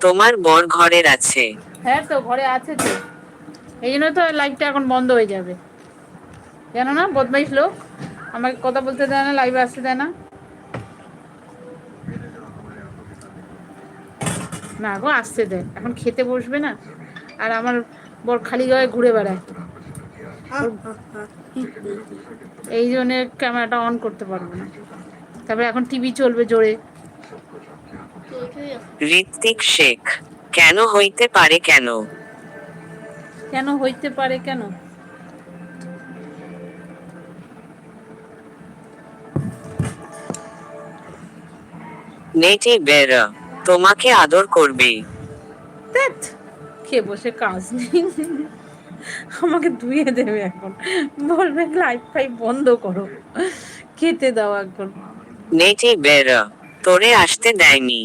তোমার বর ঘরের আছে? হ্যাঁ তো ঘরে আছে তো, এই জন্য তো লাইভটা এখন বন্ধ হয়ে যাবে। জানো না, বদমাইশ লোক, আমাকে কথা বলতে দেয় না, লাইভে আসতে দেয় না। না গো, আসতে দেয়, এখন খেতে বসবে না। আর আমার বর খালি গায়ে ঘুরে বেড়ায়, এই জন্য ক্যামেরাটা অন করতে পারবো না। তারপরে এখন টিভি চলবে জোরে। ঋত্বিক শেখ, কেন হইতে পারে কেন? কেন হইতে পারে কেন? নেটি বেরা, তোমাকে আদর করবে। ধ্যাৎ, খেয়ে বসে কাজ নেই, আমাকে ধুয়ে দেবে এখন, বলবে লাইফ ফাইভ বন্ধ করো, খেতে দাও এখন। নেটি বেরা, তোরে আসতে দেয়নি।